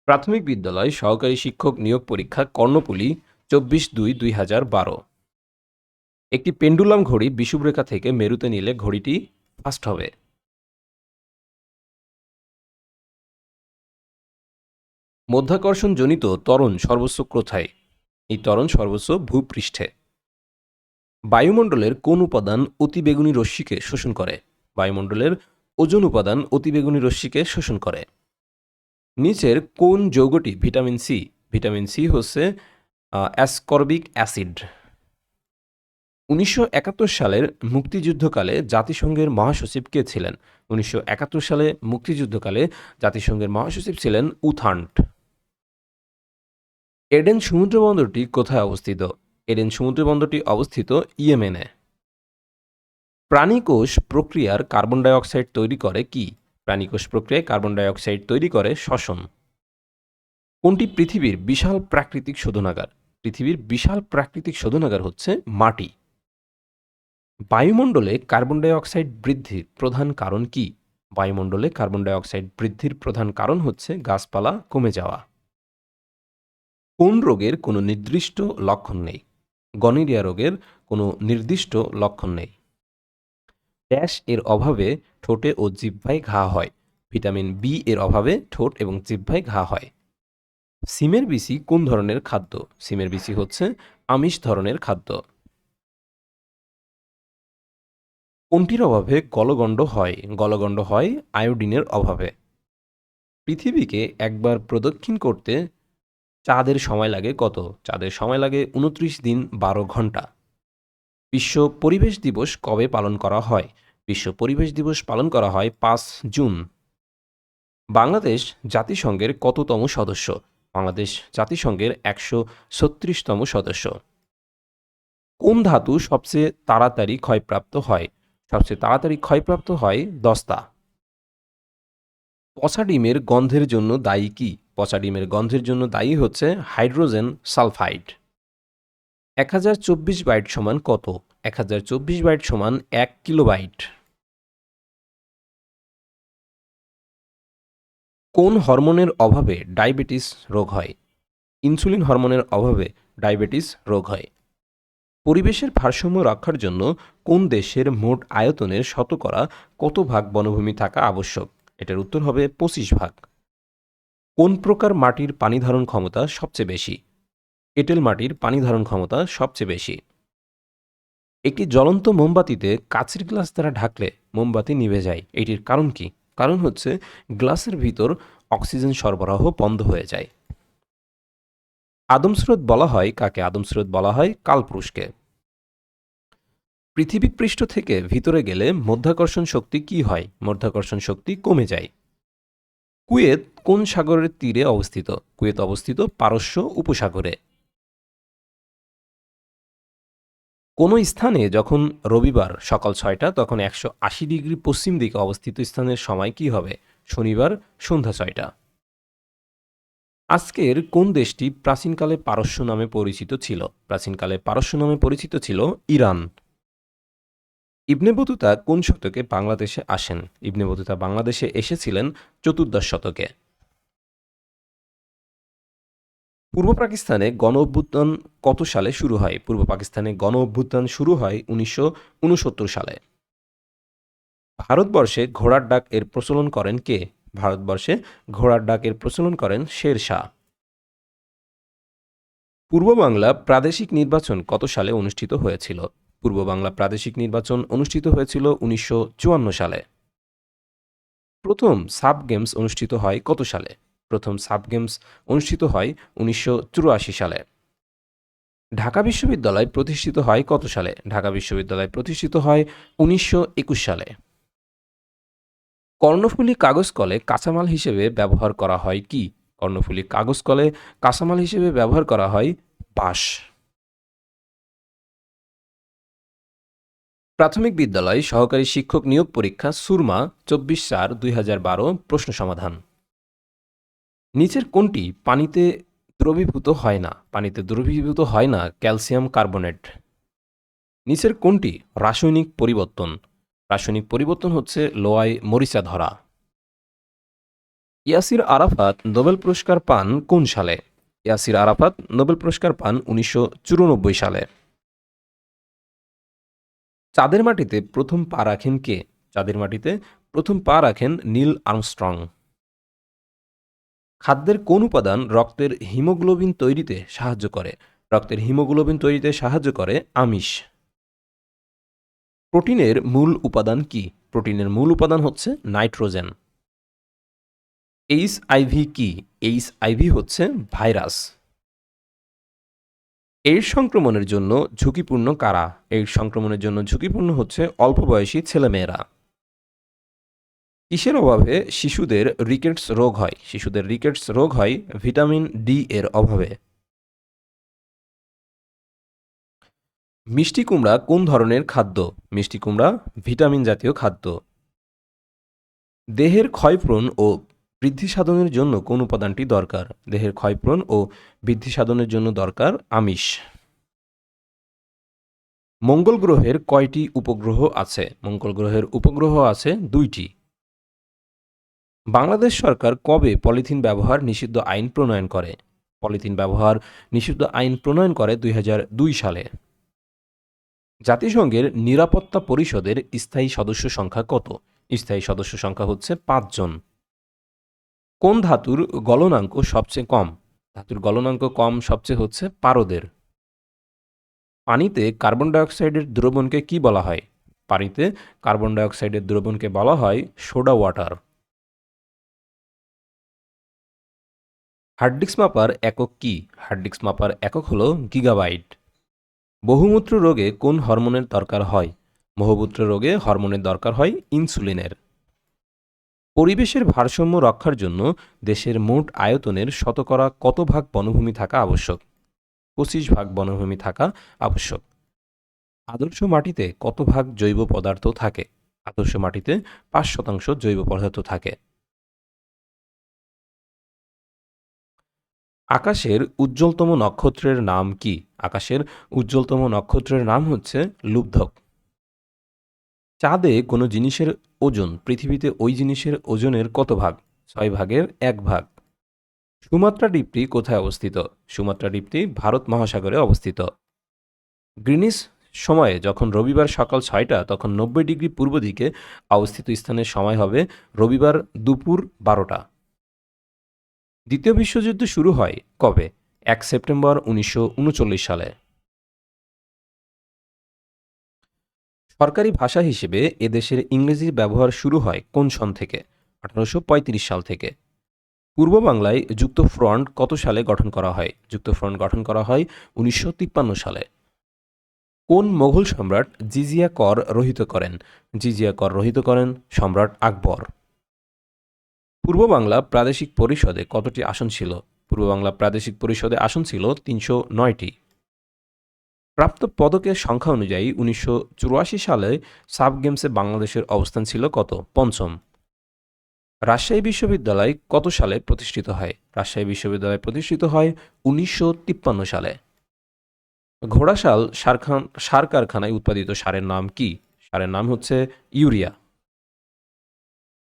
প্রাথমিক বিদ্যালয় সহকারী শিক্ষক নিয়োগ পরীক্ষা কর্ণফুলী 24/2/2012। একটি পেন্ডুলাম ঘড়ি বিষুবরেখা থেকে মেরুতে নিলে ঘড়িটি ফাস্ট হবে। মধ্যাকর্ষণজনিত ত্বরণ সর্বোচ্চ কোথায়? এই ত্বরণ সর্বোচ্চ ভূপৃষ্ঠে। বায়ুমণ্ডলের কোন উপাদান অতিবেগুনি রশ্মিকে শোষণ করে? বায়ুমণ্ডলের ওজোন উপাদান অতিবেগুনি রশ্মিকে শোষণ করে। নিচের কোন যৌগটি ভিটামিন সি? ভিটামিন সি হচ্ছে অ্যাসকর্বিক অ্যাসিড। ১৯৭১ সালের মুক্তিযুদ্ধকালে জাতিসংঘের মহাসচিব কে ছিলেন? ১৯৭১ সালে মুক্তিযুদ্ধকালে জাতিসংঘের মহাসচিব ছিলেন উথান্ট। এডেন সমুদ্রবন্দরটি কোথায় অবস্থিত? এডেন সমুদ্রবন্দরটি অবস্থিত ইয়েমেনে। প্রাণীকোষ প্রক্রিয়ার কার্বন ডাই অক্সাইড তৈরি করে কি? প্রাণীকোষ প্রক্রিয়ায় কার্বন ডাই অক্সাইড তৈরি করে শ্বসন। কোনটি পৃথিবীর বিশাল প্রাকৃতিক শোধনাগার? পৃথিবীর বিশাল প্রাকৃতিক শোধনাগার হচ্ছে মাটি। বায়ুমণ্ডলে কার্বন ডাই অক্সাইড বৃদ্ধির প্রধান কারণ কি? বায়ুমণ্ডলে কার্বন ডাই অক্সাইড বৃদ্ধির প্রধান কারণ হচ্ছে গাছপালা কমে যাওয়া। কোন রোগের কোনো নির্দিষ্ট লক্ষণ নেই? গনোরিয়া রোগের কোনো নির্দিষ্ট লক্ষণ নেই। ড্যাশ এর অভাবে ঠোঁটে ও জিহ্বায় ঘা হয়। ভিটামিন বি এর অভাবে ঠোঁট এবং জিহ্বায় ঘা হয়। সিমের বিচি কোন ধরনের খাদ্য? সিমের বিচি হচ্ছে আমিষ ধরনের খাদ্য। কোনটির অভাবে গলগণ্ড হয়? গলগণ্ড হয় আয়োডিনের অভাবে। পৃথিবীকে একবার প্রদক্ষিণ করতে চাঁদের সময় লাগে কত? চাঁদের সময় লাগে ২৯ দিন ১২ ঘন্টা। বিশ্ব পরিবেশ দিবস কবে পালন করা হয়? বিশ্ব পরিবেশ দিবস পালন করা হয় ৫ জুন। বাংলাদেশ জাতিসংঘের কততম সদস্য? বাংলাদেশ জাতিসংঘের ১৩৬তম সদস্য। কোন ধাতু সবচেয়ে তাড়াতাড়ি ক্ষয়প্রাপ্ত হয়? সবচেয়ে তাড়াতাড়ি ক্ষয়প্রাপ্ত হয় দস্তা। পচা ডিমের গন্ধের জন্য দায়ী কি? পচা ডিমের গন্ধের জন্য দায়ী হচ্ছে হাইড্রোজেন সালফাইড। ১০২৪ বাইট সমান কত? ১০২৪ বাইট সমান ১ কিলোবাইট। কোন হরমোনের অভাবে ডায়াবেটিস রোগ হয়? ইনসুলিন হরমোনের অভাবে ডায়াবেটিস রোগ হয়। পরিবেশের ভারসাম্য রক্ষার জন্য কোন দেশের মোট আয়তনের শতকরা কত ভাগ বনভূমি থাকা আবশ্যক? এটার উত্তর হবে ২৫ ভাগ। কোন প্রকার মাটির পানি ধারণ ক্ষমতা সবচেয়ে বেশি? এঁটেল মাটির পানি ধারণ ক্ষমতা সবচেয়ে বেশি। একটি জ্বলন্ত মোমবাতিতে কাচের গ্লাস দ্বারা ঢাকলে মোমবাতি নিভে যায়, এটির কারণ কি? কারণ হচ্ছে গ্লাসের ভিতর অক্সিজেন সরবরাহ বন্ধ হয়ে যায়। আদমস্রোত বলা হয় কাকে? আদমস্রোত বলা হয় কালপুরুষকে। পৃথিবী পৃষ্ঠ থেকে ভিতরে গেলে মধ্যাকর্ষণ শক্তি কি হয়? মধ্যাকর্ষণ শক্তি কমে যায়। কুয়েত কোন সাগরের তীরে অবস্থিত? কুয়েত অবস্থিত পারস্য উপসাগরে। কোনো স্থানে যখন রবিবার সকাল ৬টা তখন ১৮০ ডিগ্রি পশ্চিম দিকে অবস্থিত স্থানের সময় কি হবে? শনিবার সন্ধ্যা ৬টা। আজকের কোন দেশটি প্রাচীনকালে পারস্য নামে পরিচিত ছিল? প্রাচীনকালে পারস্য নামে পরিচিত ছিল ইরান। ইবনে বতুতা কোন শতকে বাংলাদেশে আসেন? ইবনে বতুতা বাংলাদেশে এসেছিলেন চতুর্দশ শতকে। পূর্ব পাকিস্তানে গণ অভ্যুত্থান কত সালে শুরু হয়? পূর্ব পাকিস্তানে গণ অভ্যুত্থান শুরু হয় ১৯৬৯ সালে। ভারতবর্ষে ঘোড়ার ডাক এর প্রচলন করেন কে? ভারতবর্ষে ঘোড়ার ডাক এর প্রচলন করেন শের শাহ। পূর্ব বাংলা প্রাদেশিক নির্বাচন কত সালে অনুষ্ঠিত হয়েছিল? পূর্ব বাংলা প্রাদেশিক নির্বাচন অনুষ্ঠিত হয়েছিল ১৯৫৪ সালে। প্রথম সাব গেমস অনুষ্ঠিত হয় কত সালে? প্রথম সাব গেমস অনুষ্ঠিত হয় ১৯৮৪ সালে। ঢাকা বিশ্ববিদ্যালয় প্রতিষ্ঠিত হয় কত সালে? ঢাকা বিশ্ববিদ্যালয় প্রতিষ্ঠিত হয় ১৯২১ সালে। কর্ণফুলী কাগজ কলে কাঁচামাল হিসেবে ব্যবহার করা হয় কি? কর্ণফুলী কাগজ কলে কাঁচামাল হিসেবে ব্যবহার করা হয় বাঁশ। প্রাথমিক বিদ্যালয় সহকারী শিক্ষক নিয়োগ পরীক্ষা সুরমা ২৪/৪/২০১২ প্রশ্ন সমাধান। নিচের কোনটি পানিতে দ্রবীভূত হয় না? পানিতে দ্রবীভূত হয় না ক্যালসিয়াম কার্বনেট। নিচের কোনটি রাসায়নিক পরিবর্তন? রাসায়নিক পরিবর্তন হচ্ছে লোহায় মরিচা ধরা। ইয়াসির আরাফাত নোবেল পুরস্কার পান কোন সালে? ইয়াসির আরাফাত নোবেল পুরস্কার পান 1994 সালে। চাঁদের মাটিতে প্রথম পা রাখেন কে? চাঁদের মাটিতে প্রথম পা রাখেন নীল আর্মস্ট্রং। খাদ্যের কোন উপাদান রক্তের হিমোগ্লোবিন তৈরিতে সাহায্য করে? রক্তের হিমোগ্লোবিন তৈরিতে সাহায্য করে আমিষ। প্রোটিনের মূল উপাদান কি? প্রোটিনের মূল উপাদান হচ্ছে নাইট্রোজেন। এইচআইভি কি? এইচআইভি হচ্ছে ভাইরাস। এইডস সংক্রমণের জন্য ঝুঁকিপূর্ণ কারা? এইডস সংক্রমণের জন্য ঝুঁকিপূর্ণ হচ্ছে অল্প বয়সী ছেলেমেয়েরা। কিসের অভাবে শিশুদের রিকেটস রোগ হয়? শিশুদের রিকেটস রোগ হয় ভিটামিন ডি এর অভাবে। মিষ্টি কুমড়া কোন ধরনের খাদ্য? মিষ্টি কুমড়া ভিটামিন জাতীয় খাদ্য। দেহের ক্ষয়পূরণ ও বৃদ্ধি সাধনের জন্য কোন উপাদানটি দরকার? দেহের ক্ষয়পূরণ ও বৃদ্ধি সাধনের জন্য দরকার আমিষ। মঙ্গল গ্রহের কয়টি উপগ্রহ আছে? মঙ্গল গ্রহের উপগ্রহ আছে 2টি। বাংলাদেশ সরকার কবে পলিথিন ব্যবহার নিষিদ্ধ আইন প্রণয়ন করে? পলিথিন ব্যবহার নিষিদ্ধ আইন প্রণয়ন করে 2002 সালে। জাতিসংঘের নিরাপত্তা পরিষদের স্থায়ী সদস্য সংখ্যা কত? স্থায়ী সদস্য সংখ্যা হচ্ছে 5 জন। কোন ধাতুর গলনাঙ্ক সবচেয়ে কম? ধাতুর গলনাঙ্ক কম সবচেয়ে হচ্ছে পারদের। পানিতে কার্বন ডাইঅক্সাইডের দ্রবণকে কি বলা হয়? পানিতে কার্বন ডাইঅক্সাইডের দ্রবণকে বলা হয় সোডা ওয়াটার। হার্ডডিস্ক মাপার একক কি? হার্ডডিস্ক মাপার একক হলো গিগাবাইট। বহুমূত্র রোগে কোন হরমোনের দরকার হয়? বহুমূত্র রোগে হরমোনের দরকার হয় ইনসুলিনের। পরিবেশের ভারসাম্য রক্ষার জন্য দেশের মোট আয়তনের শতকরা কত ভাগ বনভূমি থাকা আবশ্যক? 25 ভাগ বনভূমি থাকা আবশ্যক। আদর্শ মাটিতে কত ভাগ জৈব পদার্থ থাকে? আদর্শ মাটিতে 5% জৈব পদার্থ থাকে। আকাশের উজ্জ্বলতম নক্ষত্রের নাম কি? আকাশের উজ্জ্বলতম নক্ষত্রের নাম হচ্ছে লুব্ধক। চাঁদে কোনো জিনিসের ওজন পৃথিবীতে ওই জিনিসের ওজনের কত ভাগ? 6 ভাগের 1 ভাগ। সুমাত্রা দ্বীপটি কোথায় অবস্থিত? সুমাত্রা দ্বীপটি ভারত মহাসাগরে অবস্থিত। গ্রিনিচ সময়ে যখন রবিবার সকাল 6টা তখন 90 ডিগ্রি পূর্ব দিকে অবস্থিত স্থানের সময় হবে রবিবার দুপুর 12টা। দ্বিতীয় বিশ্বযুদ্ধ শুরু হয় কবে? 1 সেপ্টেম্বর 1939 সালে। সরকারি ভাষা হিসেবে এদেশের ইংরেজির ব্যবহার শুরু হয় কোন সন থেকে? 1835 সাল থেকে। পূর্ব বাংলায় যুক্ত ফ্রন্ট কত সালে গঠন করা হয়? যুক্ত ফ্রন্ট গঠন করা হয় 1953 সালে। কোন মোগল সম্রাট জিজিয়া কর রহিত করেন? জিজিয়া কর রহিত করেন সম্রাট আকবর। পূর্ব বাংলা প্রাদেশিক পরিষদে কতটি আসন ছিল? পূর্ব বাংলা প্রাদেশিক পরিষদে আসন ছিল 309টি। প্রাপ্ত পদকের সংখ্যা অনুযায়ী 1984 সালে সাব গেমসে বাংলাদেশের অবস্থান ছিল কত? পঞ্চম। রাজশাহী বিশ্ববিদ্যালয় কত সালে প্রতিষ্ঠিত হয়? রাজশাহী বিশ্ববিদ্যালয় প্রতিষ্ঠিত হয় 1953 সালে। ঘোড়াশাল সার কারখানায় উৎপাদিত সারের নাম কি? সারের নাম হচ্ছে ইউরিয়া।